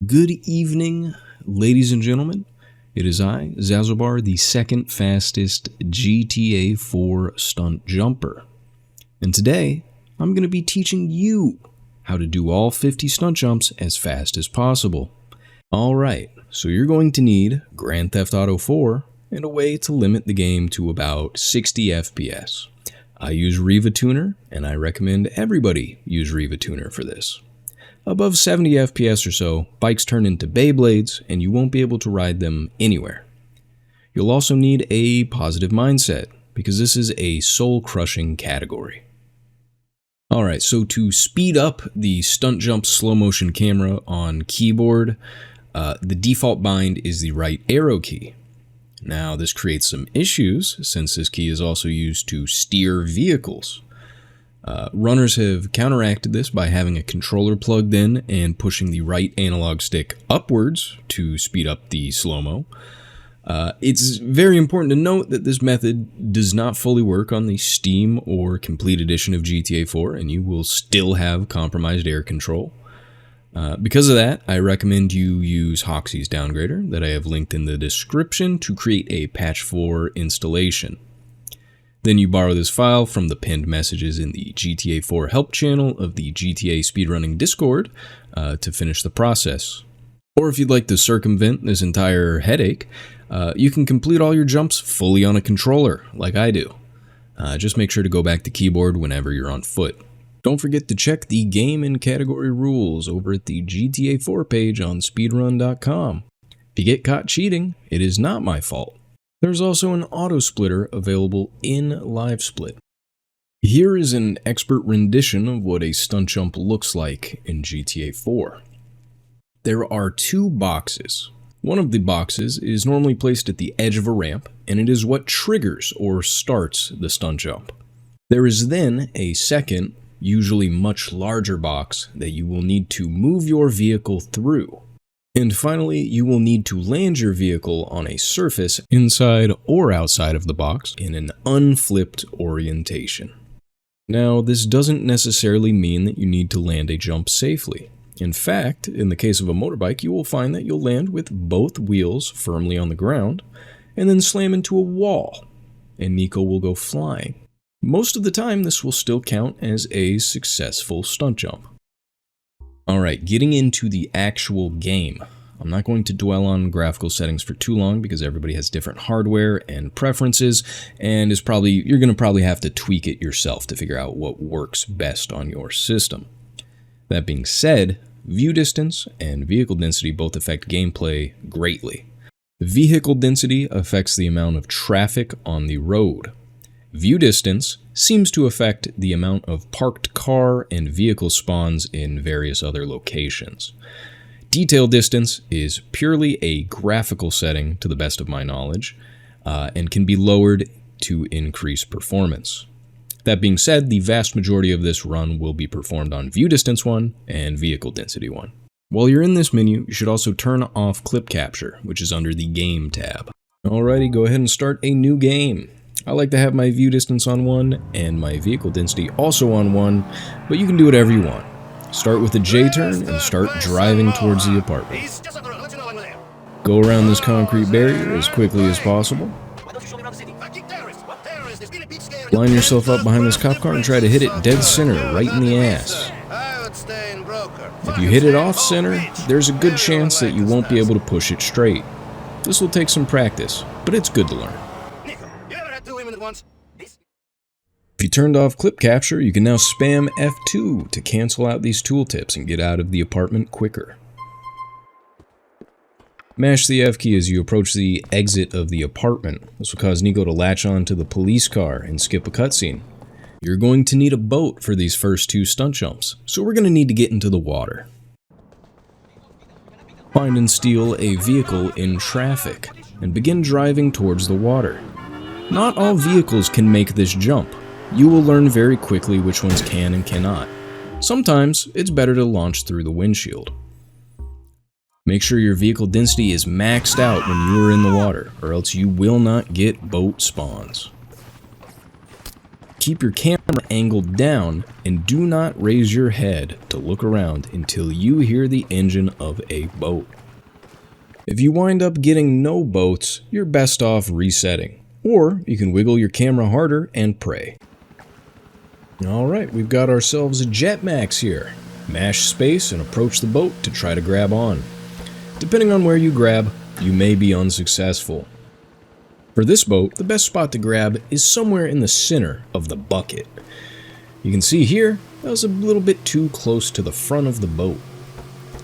Good evening, ladies and gentlemen. It is I, Zazobar, the second fastest GTA 4 stunt jumper. And today, I'm going to be teaching you how to do all 50 stunt jumps as fast as possible. Alright, so you're going to need Grand Theft Auto 4 and a way to limit the game to about 60 FPS. I use Riva Tuner, and I recommend everybody use Riva Tuner for this. Above 70 FPS or so, bikes turn into Beyblades, and you won't be able to ride them anywhere. You'll also need a positive mindset, because this is a soul-crushing category. Alright, so to speed up the stunt jump slow motion camera on keyboard, the default bind is the right arrow key. Now this creates some issues, since this key is also used to steer vehicles. Runners have counteracted this by having a controller plugged in and pushing the right analog stick upwards to speed up the slow-mo. It's very important to note that this method does not fully work on the Steam or Complete Edition of GTA 4, and you will still have compromised air control. Because of that, I recommend you use Hoxi's downgrader that I have linked in the description to create a patch 4 installation. Then you borrow this file from the pinned messages in the GTA 4 help channel of the GTA Speedrunning Discord to finish the process. Or if you'd like to circumvent this entire headache, you can complete all your jumps fully on a controller, like I do. Just make sure to go back to keyboard whenever you're on foot. Don't forget to check the game and category rules over at the GTA 4 page on speedrun.com. If you get caught cheating, it is not my fault. There's also an auto splitter available in LiveSplit. Here is an expert rendition of what a stunt jump looks like in GTA 4. There are two boxes. One of the boxes is normally placed at the edge of a ramp, and it is what triggers or starts the stunt jump. There is then a second, usually much larger box that you will need to move your vehicle through. And finally, you will need to land your vehicle on a surface inside or outside of the box in an unflipped orientation. Now, this doesn't necessarily mean that you need to land a jump safely. In fact, in the case of a motorbike, you will find that you'll land with both wheels firmly on the ground and then slam into a wall, and Nico will go flying. Most of the time, this will still count as a successful stunt jump. Alright, getting into the actual game. I'm not going to dwell on graphical settings for too long because everybody has different hardware and preferences, and you're going to probably have to tweak it yourself to figure out what works best on your system. That being said, view distance and vehicle density both affect gameplay greatly. Vehicle density affects the amount of traffic on the road. View distance seems to affect the amount of parked car and vehicle spawns in various other locations. Detail distance is purely a graphical setting to the best of my knowledge, and can be lowered to increase performance. That being said, the vast majority of this run will be performed on view distance 1 and vehicle density 1. While you're in this menu, you should also turn off clip capture, which is under the game tab. Alrighty, go ahead and start a new game. I like to have my view distance on 1 and my vehicle density also on 1, but you can do whatever you want. Start with a J-turn and start driving towards the apartment. Go around this concrete barrier as quickly as possible. Line yourself up behind this cop car and try to hit it dead center, right in the ass. If you hit it off center, there's a good chance that you won't be able to push it straight. This will take some practice, but it's good to learn. If you turned off clip capture, you can now spam F2 to cancel out these tooltips and get out of the apartment quicker. Mash the F key as you approach the exit of the apartment. This will cause Nico to latch on to the police car and skip a cutscene. You're going to need a boat for these first two stunt jumps, so we're going to need to get into the water. Find and steal a vehicle in traffic, and begin driving towards the water. Not all vehicles can make this jump. You will learn very quickly which ones can and cannot. Sometimes, it's better to launch through the windshield. Make sure your vehicle density is maxed out when you are in the water, or else you will not get boat spawns. Keep your camera angled down, and do not raise your head to look around until you hear the engine of a boat. If you wind up getting no boats, you're best off resetting, or you can wiggle your camera harder and pray. Alright, we've got ourselves a jetmax here. Mash space and approach the boat to try to grab on. Depending on where you grab, you may be unsuccessful. For this boat, the best spot to grab is somewhere in the center of the bucket. You can see here, that was a little bit too close to the front of the boat.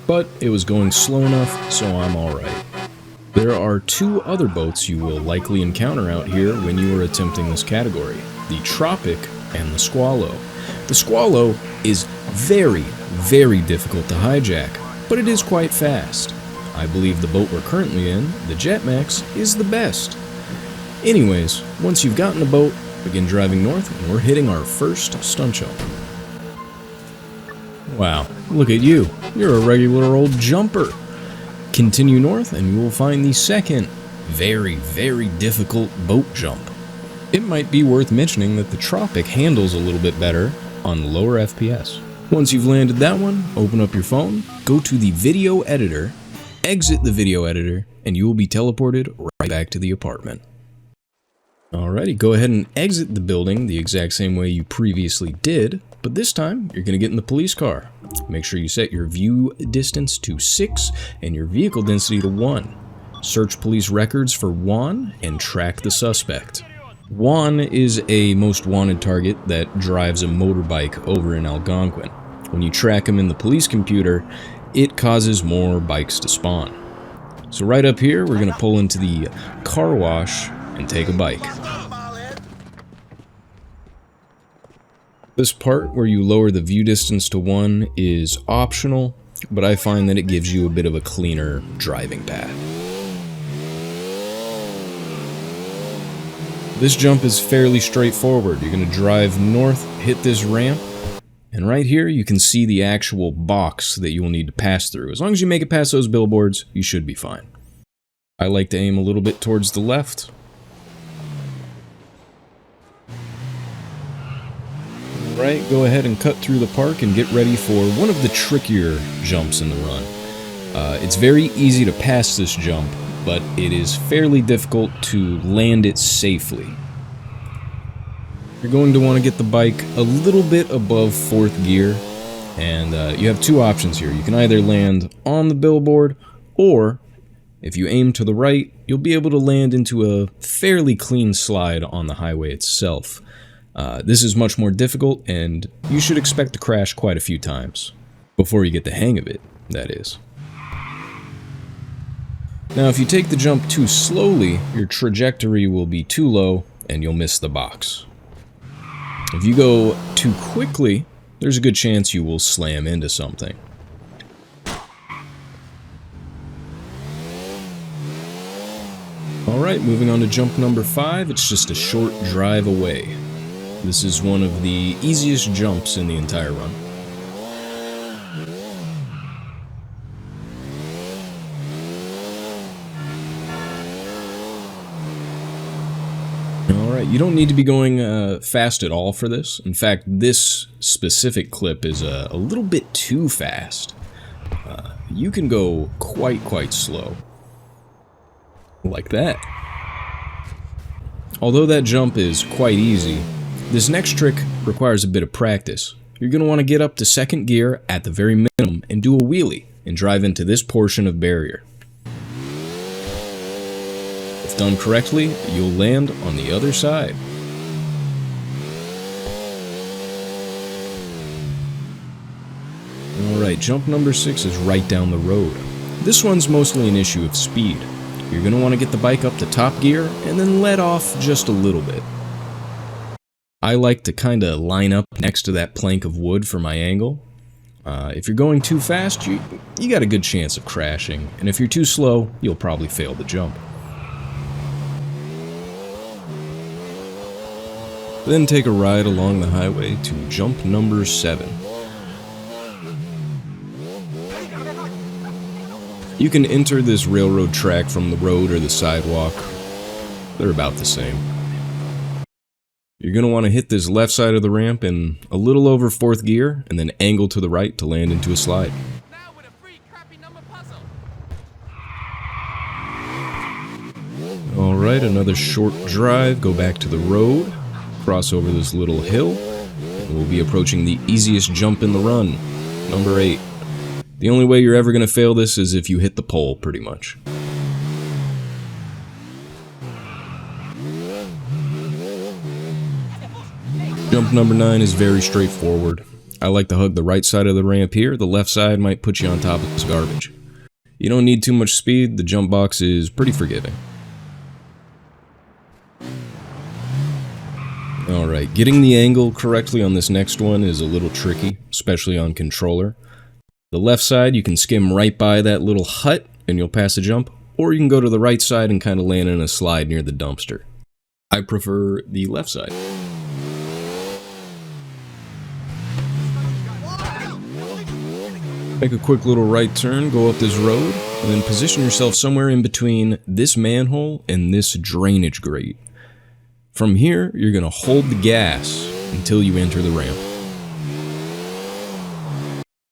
But it was going slow enough, so I'm alright. There are two other boats you will likely encounter out here when you are attempting this category, the Tropic and the Squallow. The Squallow is very, very difficult to hijack, but it is quite fast. I believe the boat we're currently in, the Jetmax, is the best. Anyways, once you've gotten the boat, begin driving north and we're hitting our first stunt jump. Wow, look at you. You're a regular old jumper. Continue north and you will find the second very, very difficult boat jump. It might be worth mentioning that the Tropic handles a little bit better on lower FPS. Once you've landed that one, open up your phone, go to the video editor, exit the video editor, and you will be teleported right back to the apartment. Alrighty, go ahead and exit the building the exact same way you previously did, but this time you're going to get in the police car. Make sure you set your view distance to 6 and your vehicle density to 1. Search police records for Juan and track the suspect. Juan is a most wanted target that drives a motorbike over in Algonquin. When you track him in the police computer, it causes more bikes to spawn. So right up here, we're going to pull into the car wash and take a bike. This part where you lower the view distance to 1 is optional, but I find that it gives you a bit of a cleaner driving path. This jump is fairly straightforward. You're going to drive north, hit this ramp, and right here you can see the actual box that you will need to pass through. As long as you make it past those billboards, you should be fine. I like to aim a little bit towards the left. Right, go ahead and cut through the park and get ready for one of the trickier jumps in the run. It's very easy to pass this jump, but it is fairly difficult to land it safely. You're going to want to get the bike a little bit above 4th gear, and you have two options here. You can either land on the billboard, or if you aim to the right, you'll be able to land into a fairly clean slide on the highway itself. This is much more difficult, and you should expect to crash quite a few times. Before you get the hang of it, that is. Now, if you take the jump too slowly, your trajectory will be too low, and you'll miss the box. If you go too quickly, there's a good chance you will slam into something. Alright, moving on to jump number 5, it's just a short drive away. This is one of the easiest jumps in the entire run. Alright, you don't need to be going fast at all for this. In fact, this specific clip is a little bit too fast. You can go quite slow. Like that. Although that jump is quite easy, this next trick requires a bit of practice. You're going to want to get up to 2nd gear at the very minimum and do a wheelie and drive into this portion of barrier. If done correctly, you'll land on the other side. Alright, jump number 6 is right down the road. This one's mostly an issue of speed. You're going to want to get the bike up to top gear and then let off just a little bit. I like to kind of line up next to that plank of wood for my angle. If you're going too fast, you got a good chance of crashing, and if you're too slow, you'll probably fail the jump. Then take a ride along the highway to jump number 7. You can enter this railroad track from the road or the sidewalk. They're about the same. You're going to want to hit this left side of the ramp in a little over 4th gear, and then angle to the right to land into a slide. Now with a free crappy number puzzle. Alright, another short drive, go back to the road, cross over this little hill, and we'll be approaching the easiest jump in the run, number 8. The only way you're ever going to fail this is if you hit the pole, pretty much. Jump number 9 is very straightforward. I like to hug the right side of the ramp here, the left side might put you on top of this garbage. You don't need too much speed, the jump box is pretty forgiving. Alright, getting the angle correctly on this next one is a little tricky, especially on controller. The left side, you can skim right by that little hut and you'll pass a jump, or you can go to the right side and kind of land in a slide near the dumpster. I prefer the left side. Make a quick little right turn, go up this road, and then position yourself somewhere in between this manhole and this drainage grate. From here, you're going to hold the gas until you enter the ramp.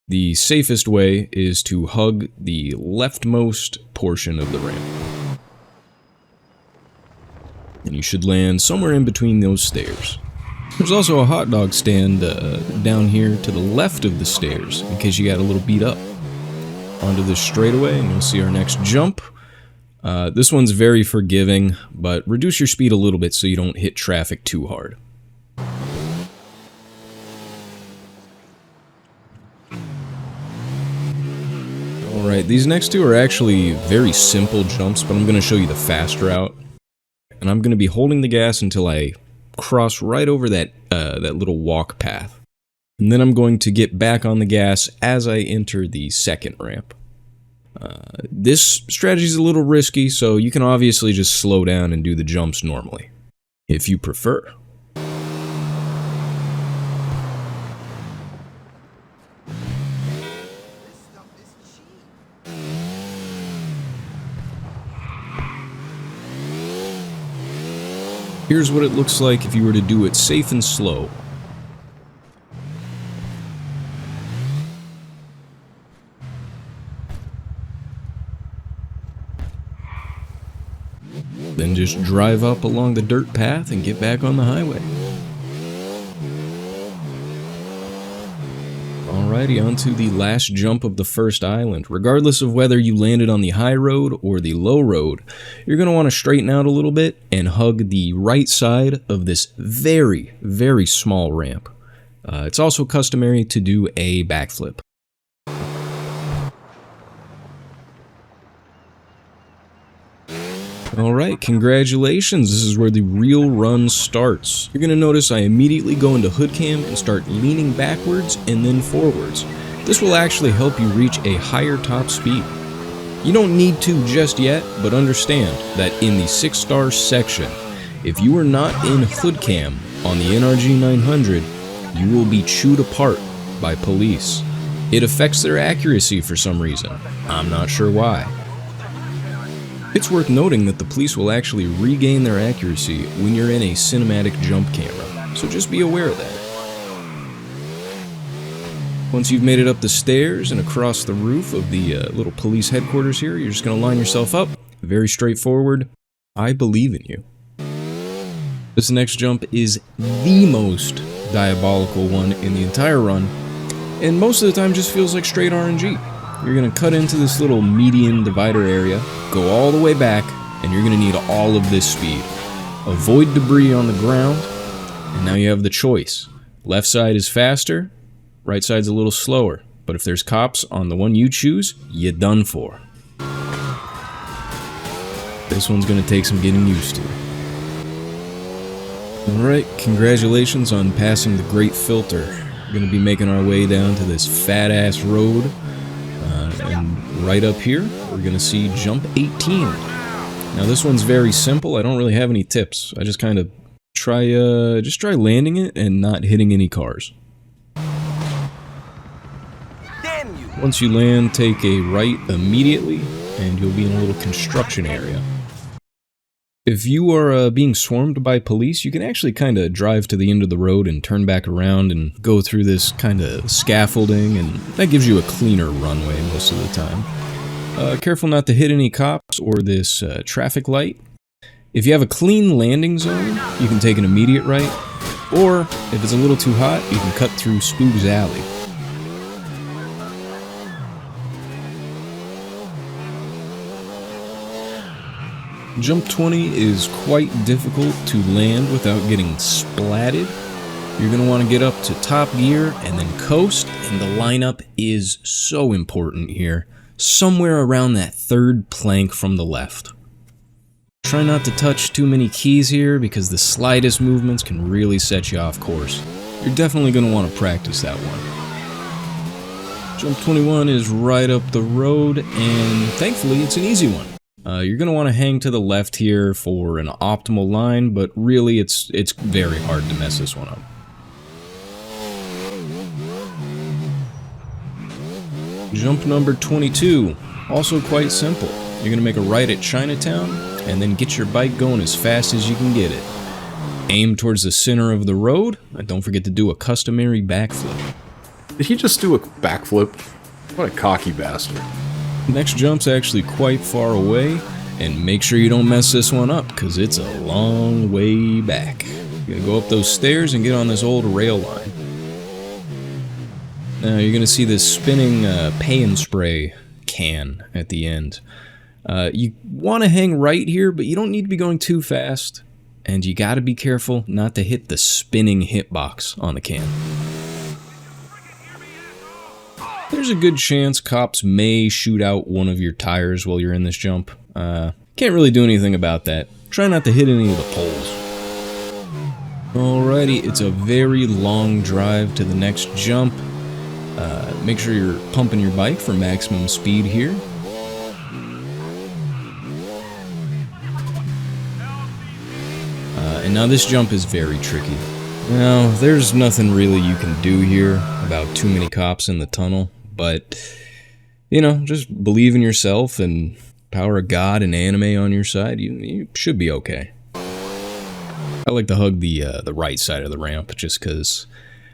The safest way is to hug the leftmost portion of the ramp. And you should land somewhere in between those stairs. There's also a hot dog stand down here to the left of the stairs, in case you got a little beat up. Onto this straightaway, and you'll see our next jump. This one's very forgiving, but reduce your speed a little bit so you don't hit traffic too hard. Alright, these next two are actually very simple jumps, but I'm going to show you the fast route. And I'm going to be holding the gas until I cross right over that little walk path. And then I'm going to get back on the gas as I enter the second ramp. This strategy is a little risky, so you can obviously just slow down and do the jumps normally, if you prefer. Here's what it looks like if you were to do it safe and slow. Then just drive up along the dirt path and get back on the highway. Alrighty, on to the last jump of the first island. Regardless of whether you landed on the high road or the low road, you're going to want to straighten out a little bit and hug the right side of this very, very small ramp. It's also customary to do a backflip. Alright, congratulations, this is where the real run starts. You're going to notice I immediately go into hood cam and start leaning backwards and then forwards. This will actually help you reach a higher top speed. You don't need to just yet, but understand that in the 6-star section, if you are not in hood cam on the NRG 900, you will be chewed apart by police. It affects their accuracy for some reason. I'm not sure why. It's worth noting that the police will actually regain their accuracy when you're in a cinematic jump camera, so just be aware of that. Once you've made it up the stairs and across the roof of the little police headquarters here, you're just going to line yourself up. Very straightforward. I believe in you. This next jump is the most diabolical one in the entire run, and most of the time just feels like straight RNG. You're going to cut into this little median divider area, go all the way back, and you're going to need all of this speed. Avoid debris on the ground, and now you have the choice. Left side is faster, right side's a little slower, but if there's cops on the one you choose, you're done for. This one's going to take some getting used to. Alright, congratulations on passing the great filter. We're going to be making our way down to this fat-ass road. And right up here, we're going to see jump 18. Now this one's very simple. I don't really have any tips. I just kind of try landing it and not hitting any cars. Once you land, take a right immediately, and you'll be in a little construction area. If you are being swarmed by police, you can actually kind of drive to the end of the road and turn back around and go through this kind of scaffolding, and that gives you a cleaner runway most of the time. Careful not to hit any cops or this traffic light. If you have a clean landing zone, you can take an immediate right, or if it's a little too hot, you can cut through Spoog's Alley. Jump 20 is quite difficult to land without getting splatted. You're going to want to get up to top gear and then coast, and the lineup is so important here. Somewhere around that third plank from the left. Try not to touch too many keys here because the slightest movements can really set you off course. You're definitely going to want to practice that one. Jump 21 is right up the road, and thankfully it's an easy one. You're going to want to hang to the left here for an optimal line, but really it's very hard to mess this one up. Jump number 22, also quite simple. You're going to make a right at Chinatown, and then get your bike going as fast as you can get it. Aim towards the center of the road, and don't forget to do a customary backflip. Did he just do a backflip? What a cocky bastard. Next jump's actually quite far away, and make sure you don't mess this one up, because it's a long way back. You're gonna go up those stairs and get on this old rail line. Now you're gonna see this spinning pay and spray can at the end. You want to hang right here, but you don't need to be going too fast, and you gotta be careful not to hit the spinning hitbox on the can. There's a good chance cops may shoot out one of your tires while you're in this jump. Can't really do anything about that. Try not to hit any of the poles. Alrighty, it's a very long drive to the next jump. Make sure you're pumping your bike for maximum speed here. And now this jump is very tricky. Now, there's nothing really you can do here about too many cops in the tunnel. But, you know, just believe in yourself and power of God and anime on your side. You should be okay. I like to hug the right side of the ramp just because,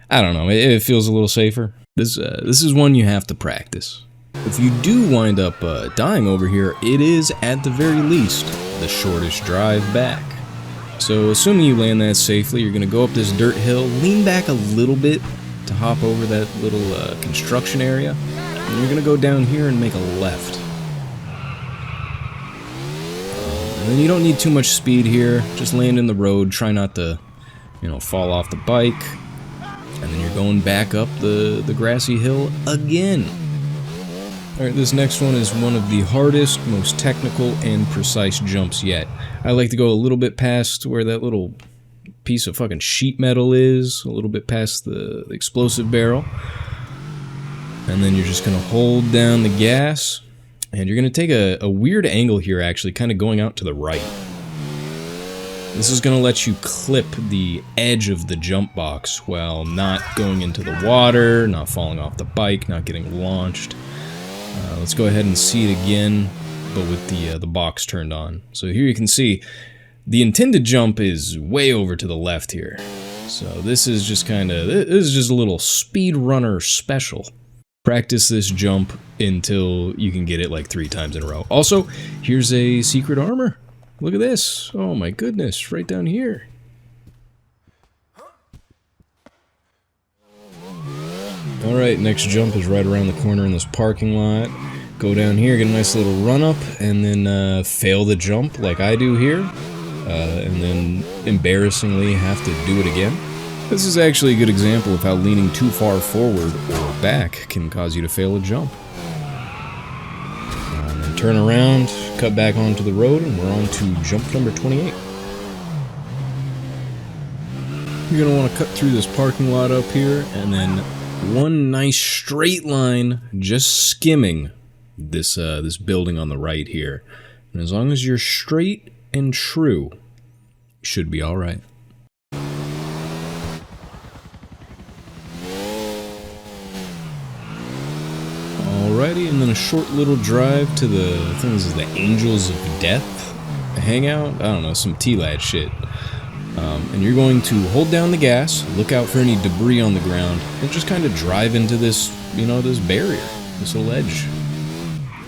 I don't know, it feels a little safer. This is one you have to practice. If you do wind up dying over here, it is, at the very least, the shortest drive back. So, assuming you land that safely, you're going to go up this dirt hill, lean back a little bit to hop over that little construction area, and you're gonna go down here and make a left. And then you don't need too much speed here, just land in the road, try not to, you know, fall off the bike, and then you're going back up the grassy hill again. Alright, this next one is one of the hardest, most technical, and precise jumps yet. I like to go a little bit past where that little piece of fucking sheet metal is, a little bit past the explosive barrel, and then you're just gonna hold down the gas, and you're gonna take a weird angle here, actually kind of going out to the right. This is gonna let you clip the edge of the jump box while not going into the water, not falling off the bike, not getting launched. Let's go ahead and see it again, but with the box turned on. So here you can see the intended jump is way over to the left here. So this is just a little speedrunner special. Practice this jump until you can get it like 3 times in a row. Also, here's a secret armor. Look at this. Oh my goodness, right down here. Alright, next jump is right around the corner in this parking lot. Go down here, get a nice little run up, and then fail the jump like I do here. And then embarrassingly have to do it again. This is actually a good example of how leaning too far forward or back can cause you to fail a jump. And then turn around, cut back onto the road, and we're on to jump number 28. you're going to want to cut through this parking lot up here, and then one nice straight line just skimming this this building on the right here. And as long as you're straight and true, you should be all right. Alrighty, and then a short little drive to the, I think this is the Angels of Death hangout. I don't know, some T-Lad shit. And you're going to hold down the gas, look out for any debris on the ground, and just kind of drive into this, you know, this barrier, this little edge.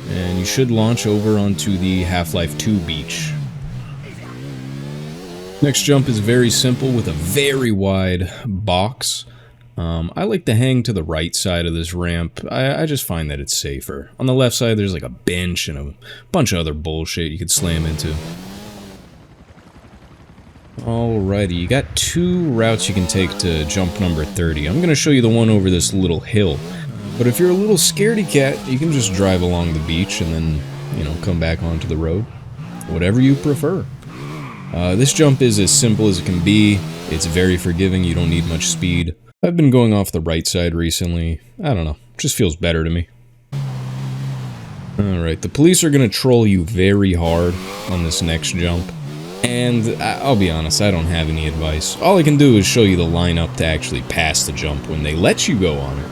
And you should launch over onto the Half-Life 2 beach. Next jump is very simple with a very wide box. I like to hang to the right side of this ramp. I just find that it's safer. On the left side, there's like a bench and a bunch of other bullshit you could slam into. Alrighty, you got two routes you can take to jump number 30. I'm going to show you the one over this little hill. But if you're a little scaredy cat, you can just drive along the beach and then, you know, come back onto the road. Whatever you prefer. This jump is as simple as it can be. It's very forgiving, you don't need much speed. I've been going off the right side recently. I don't know, just feels better to me. Alright, the police are going to troll you very hard on this next jump. And I'll be honest, I don't have any advice. All I can do is show you the lineup to actually pass the jump when they let you go on it.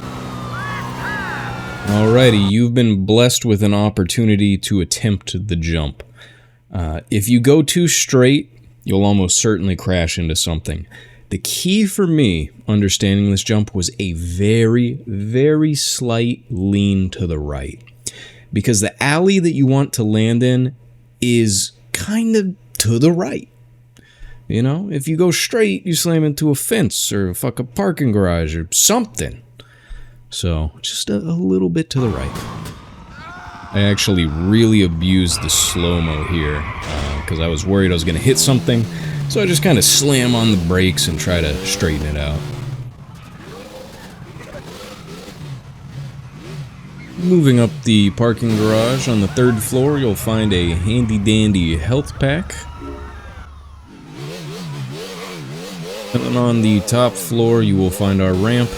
Alrighty, you've been blessed with an opportunity to attempt the jump. If you go too straight, you'll almost certainly crash into something. The key for me understanding this jump was a very, very slight lean to the right. Because the alley that you want to land in is kind of to the right. You know, if you go straight, you slam into a fence or fuck a parking garage or something. So, just a little bit to the right. I actually really abused the slow-mo here because I was worried I was going to hit something. So I just kind of slam on the brakes and try to straighten it out. Moving up the parking garage, on the 3rd floor you'll find a handy-dandy health pack. And then on the top floor you will find our ramp.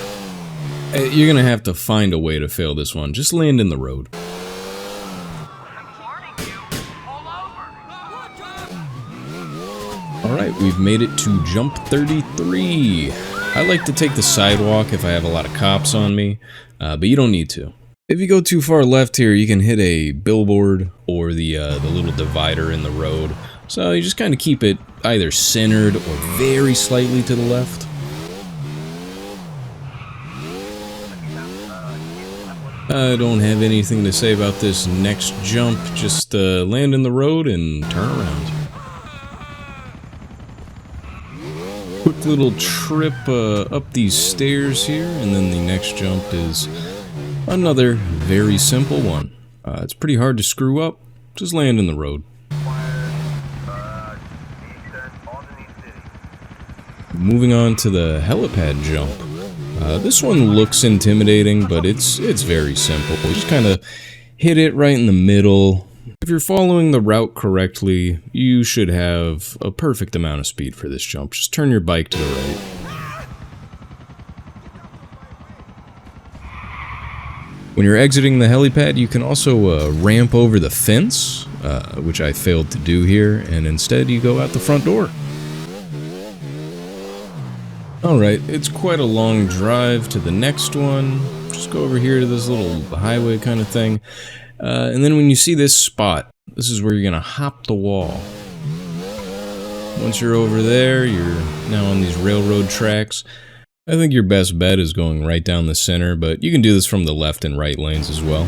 You're gonna have to find a way to fail this one. Just land in the road. Alright, we've made it to jump 33. I like to take the sidewalk if I have a lot of cops on me, but you don't need to. If you go too far left here, you can hit a billboard or the little divider in the road. So you just kind of keep it either centered or very slightly to the left. I don't have anything to say about this next jump. Just land in the road and turn around. Quick little trip up these stairs here, and then the next jump is another very simple one. It's pretty hard to screw up. Just land in the road. Moving on to the helipad jump. This one looks intimidating, but it's very simple. You just kind of hit it right in the middle. If you're following the route correctly, you should have a perfect amount of speed for this jump. Just turn your bike to the right. When you're exiting the helipad, you can also ramp over the fence, which I failed to do here, and instead you go out the front door. Alright, it's quite a long drive to the next one. Just go over here to this little highway kind of thing. And then when you see this spot, this is where you're gonna hop the wall. Once you're over there, you're now on these railroad tracks. I think your best bet is going right down the center, but you can do this from the left and right lanes as well.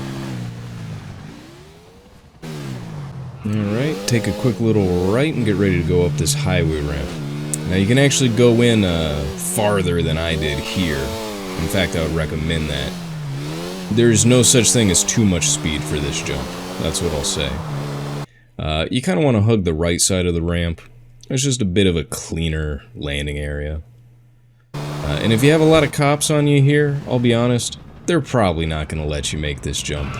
Alright, take a quick little right and get ready to go up this highway ramp. Now you can actually go in farther than I did here. In fact, I would recommend that. There's no such thing as too much speed for this jump. That's what I'll say. You kind of want to hug the right side of the ramp. It's just a bit of a cleaner landing area. And if you have a lot of cops on you here, I'll be honest, they're probably not going to let you make this jump.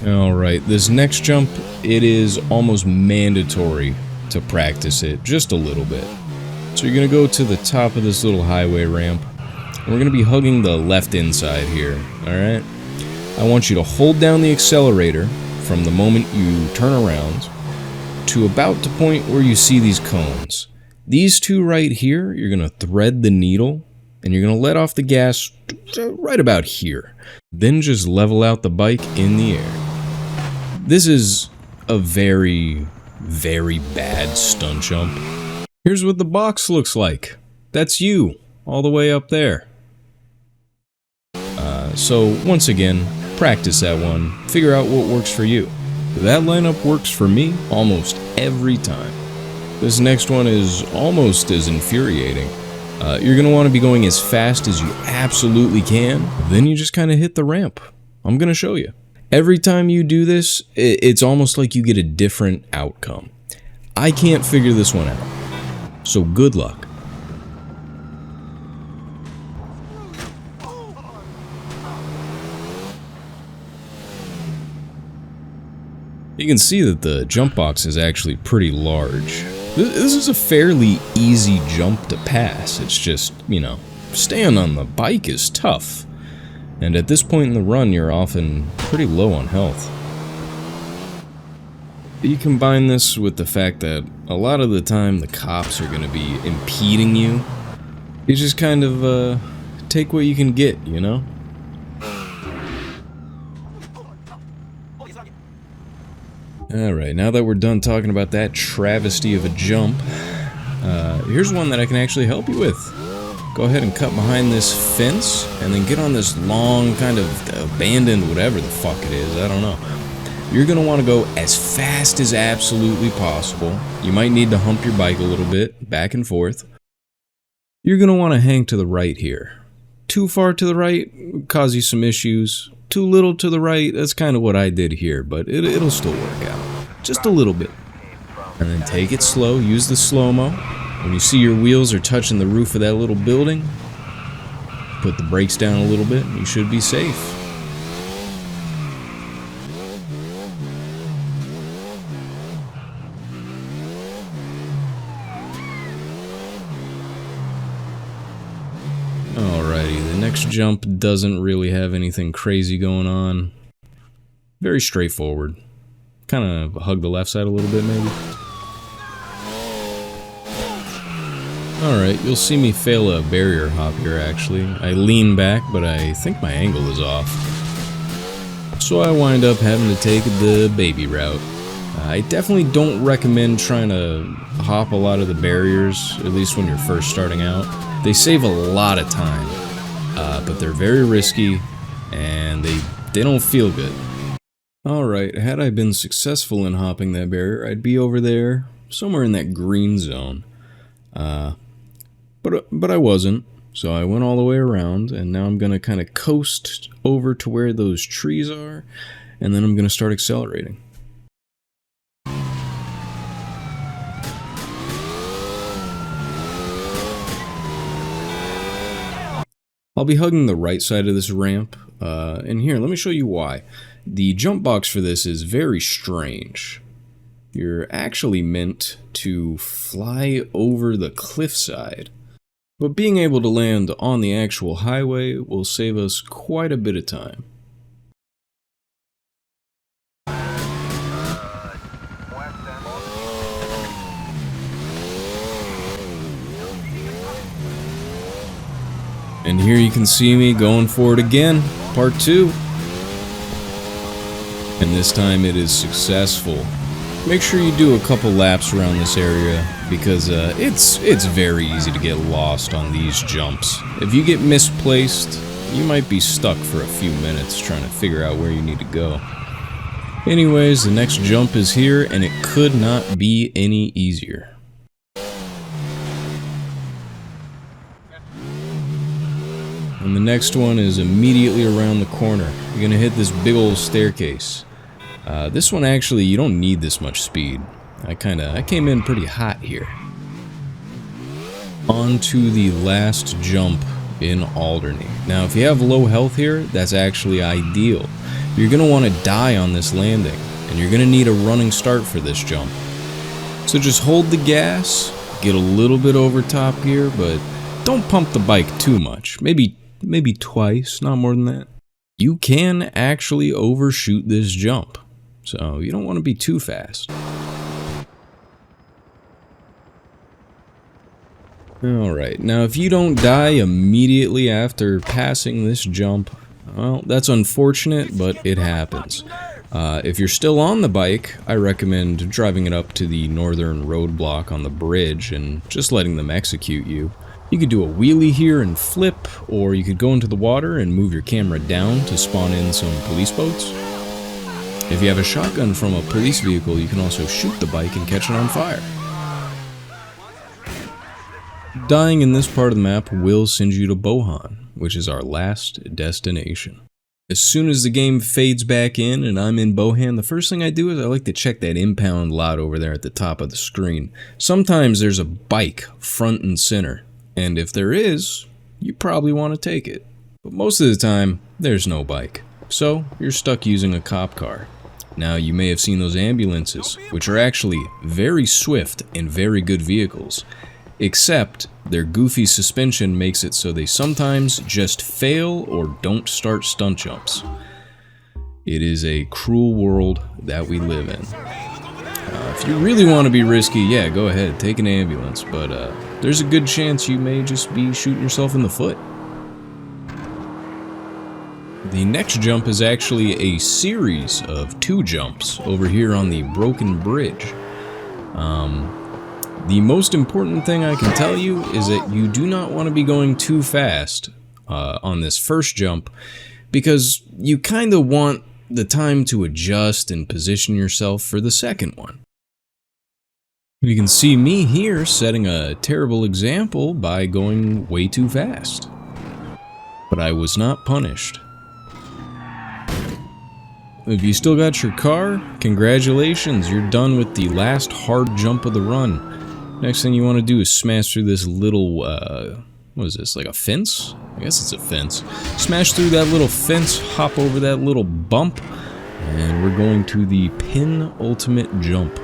Alright, this next jump, it is almost mandatory to practice it just a little bit. So you're going to go to the top of this little highway ramp. And we're going to be hugging the left inside here, alright? I want you to hold down the accelerator from the moment you turn around to about the point where you see these cones. These two right here, you're going to thread the needle and you're going to let off the gas right about here. Then just level out the bike in the air. This is a very, very bad stunt jump. Here's what the box looks like. That's you, all the way up there. So once again, practice that one, figure out what works for you. That lineup works for me almost every time. This next one is almost as infuriating. You're going to want to be going as fast as you absolutely can, then you just kind of hit the ramp. I'm going to show you. Every time you do this, it's almost like you get a different outcome. I can't figure this one out, so good luck. You can see that the jump box is actually pretty large. This is a fairly easy jump to pass. It's just, you know, staying on the bike is tough. And at this point in the run, you're often pretty low on health. You combine this with the fact that a lot of the time the cops are going to be impeding you. You just kind of take what you can get, you know? Alright, now that we're done talking about that travesty of a jump, here's one that I can actually help you with. Go ahead and cut behind this fence, and then get on this long, kind of abandoned, whatever the fuck it is, I don't know. You're going to want to go as fast as absolutely possible. You might need to hump your bike a little bit, back and forth. You're going to want to hang to the right here. Too far to the right, cause you some issues. Too little to the right, that's kind of what I did here, but it'll still work out. Just a little bit. And then take it slow, use the slow-mo. When you see your wheels are touching the roof of that little building, put the brakes down a little bit, and you should be safe. Alrighty, the next jump doesn't really have anything crazy going on. Very straightforward. Kind of hug the left side a little bit, maybe. Alright, you'll see me fail a barrier hop here, actually. I lean back, but I think my angle is off. So I wind up having to take the baby route. I definitely don't recommend trying to hop a lot of the barriers, at least when you're first starting out. They save a lot of time, but they're very risky, and they don't feel good. Alright, had I been successful in hopping that barrier, I'd be over there, somewhere in that green zone. But I wasn't, so I went all the way around, and now I'm gonna kind of coast over to where those trees are, and then I'm gonna start accelerating. I'll be hugging the right side of this ramp, and here, let me show you why. The jump box for this is very strange. You're actually meant to fly over the cliffside, but being able to land on the actual highway will save us quite a bit of time. And here you can see me going for it again, part 2. And this time it is successful. Make sure you do a couple laps around this area, because it's very easy to get lost on these jumps. If you get misplaced, you might be stuck for a few minutes trying to figure out where you need to go. Anyways, the next jump is here, and it could not be any easier. And the next one is immediately around the corner. You're gonna hit this big old staircase. This one actually, you don't need this much speed. I came in pretty hot here. On to the last jump in Alderney. Now, if you have low health here, that's actually ideal. You're gonna want to die on this landing, and you're gonna need a running start for this jump. So just hold the gas, get a little bit over top gear, but don't pump the bike too much. Maybe twice, not more than that. You can actually overshoot this jump, so you don't want to be too fast. Alright, now if you don't die immediately after passing this jump, well, that's unfortunate, but it happens. If you're still on the bike, I recommend driving it up to the northern roadblock on the bridge and just letting them execute you. You could do a wheelie here and flip, or you could go into the water and move your camera down to spawn in some police boats. If you have a shotgun from a police vehicle, you can also shoot the bike and catch it on fire. Dying in this part of the map will send you to BOHAN, which is our last destination. As soon as the game fades back in and I'm in BOHAN, the first thing I do is I like to check that impound lot over there at the top of the screen. Sometimes there's a bike front and center, and if there is, you probably want to take it. But most of the time, there's no bike, so you're stuck using a cop car. Now, you may have seen those ambulances, which are actually very swift and very good vehicles. Except, their goofy suspension makes it so they sometimes just fail or don't start stunt jumps. It is a cruel world that we live in. If you really want to be risky, yeah, go ahead, take an ambulance, but there's a good chance you may just be shooting yourself in the foot. The next jump is actually a series of 2 jumps over here on the broken bridge. The most important thing I can tell you is that you do not want to be going too fast on this first jump, because you kind of want the time to adjust and position yourself for the second one. You can see me here setting a terrible example by going way too fast. But I was not punished. If you still got your car, congratulations, you're done with the last hard jump of the run. Next thing you want to do is smash through this little, what is this, like a fence? I guess it's a fence. Smash through that little fence, hop over that little bump, and we're going to the penultimate jump.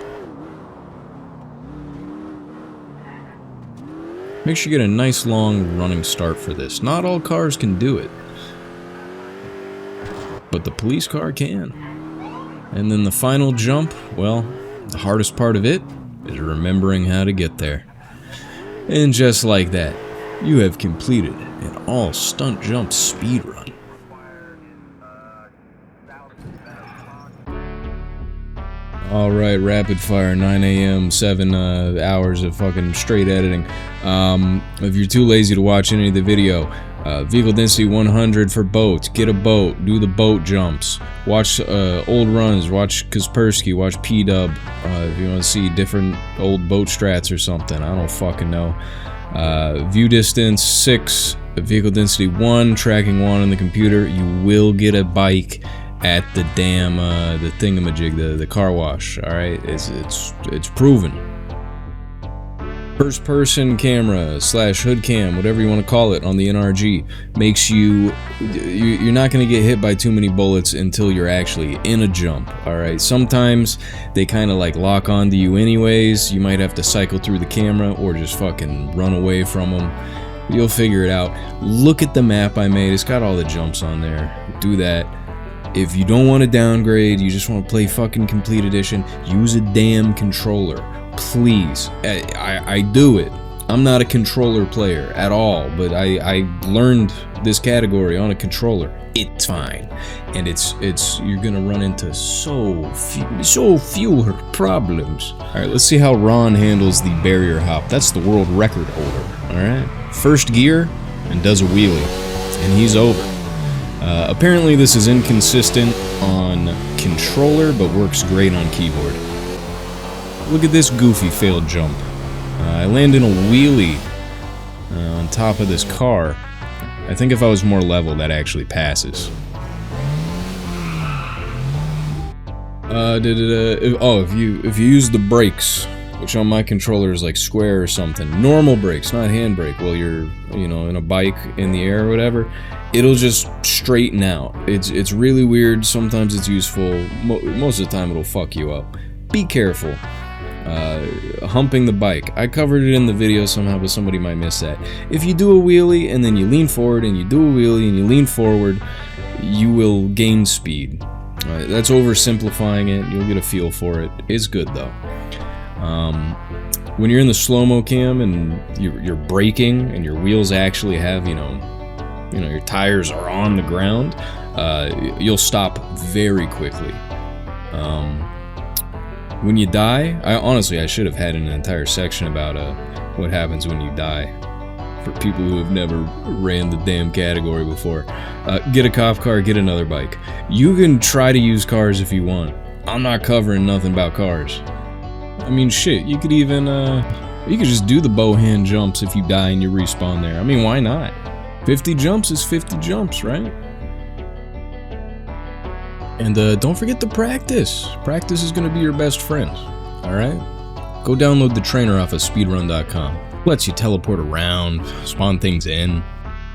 Make sure you get a nice long running start for this. Not all cars can do it, but the police car can. And then the final jump, well, the hardest part of it is remembering how to get there. And just like that, you have completed an all stunt jump speedrun. Alright, rapid fire, 9 AM, 7 hours of fucking straight editing. If you're too lazy to watch any of the video, vehicle density 100 for boats. Get a boat, do the boat jumps. Watch old runs, watch Kaspersky, watch P-Dub. If you want to see different old boat strats or something, I don't fucking know. View distance 6, vehicle density 1, tracking 1 on the computer. You will get a bike at the damn the thingamajig, the car wash. All right, it's proven. First person camera / hood cam, whatever you want to call it, on the NRG makes you're not going to get hit by too many bullets until you're actually in a jump. All right, sometimes they kind of like lock onto you anyways. You might have to cycle through the camera or just fucking run away from them. You'll figure it out. Look at the map I made. It's got all the jumps on there. Do that. If you don't want to downgrade, you just want to play fucking Complete Edition, use a damn controller. Please. I do it. I'm not a controller player at all, but I learned this category on a controller. It's fine. And you're gonna run into so fewer problems. Alright, let's see how Ron handles the barrier hop. That's the world record holder. Alright. First gear and does a wheelie. And he's over. Apparently this is inconsistent on controller, but works great on keyboard. Look at this goofy failed jump. I land in a wheelie on top of this car. I think if I was more level, that actually passes. If you use the brakes, which on my controller is like square or something, normal brakes, not handbrake, while you're, in a bike in the air or whatever, it'll just straighten out. It's really weird. Sometimes it's useful. Most of the time it'll fuck you up. Be careful. Humping the bike. I covered it in the video somehow, but somebody might miss that. If you do a wheelie and then you lean forward and you do a wheelie and you lean forward, you will gain speed. That's oversimplifying it. You'll get a feel for it. It's good though. When you're in the slow-mo cam and you're braking and your wheels actually have, your tires are on the ground, you'll stop very quickly. When you die, I should have had an entire section about what happens when you die. For people who have never ran the damn category before. Get a cop car, get another bike. You can try to use cars if you want. I'm not covering nothing about cars. I mean, shit, you could even, you could just do the BOHAN jumps if you die and you respawn there. I mean, why not? 50 jumps is 50 jumps, right? And don't forget to practice. Practice is going to be your best friend, alright? Go download the trainer off of speedrun.com. Lets you teleport around, spawn things in,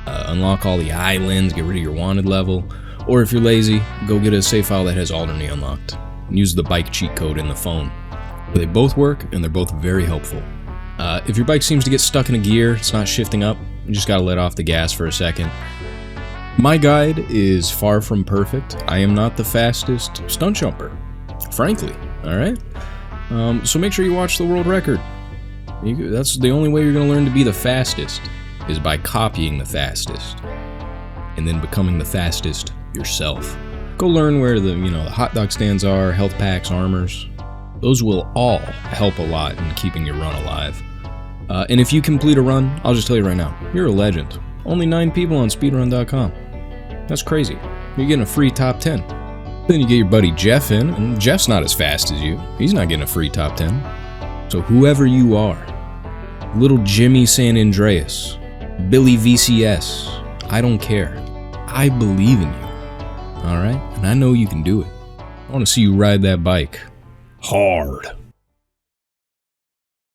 unlock all the islands, get rid of your wanted level, or if you're lazy, go get a save file that has Alderney unlocked, and use the bike cheat code in the phone. They both work, and they're both very helpful. If your bike seems to get stuck in a gear, it's not shifting up, you just gotta let off the gas for a second. My guide is far from perfect. I am not the fastest stunt jumper, frankly, alright? So make sure you watch the world record. That's the only way you're going to learn to be the fastest, is by copying the fastest, and then becoming the fastest yourself. Go learn where the hot dog stands are, health packs, armors. Those will all help a lot in keeping your run alive. And if you complete a run, I'll just tell you right now, you're a legend. Only 9 people on speedrun.com. That's crazy. You're getting a free top 10. Then you get your buddy Jeff in, and Jeff's not as fast as you. He's not getting a free top 10. So whoever you are, little Jimmy San Andreas, Billy VCS, I don't care. I believe in you, alright? And I know you can do it. I want to see you ride that bike hard.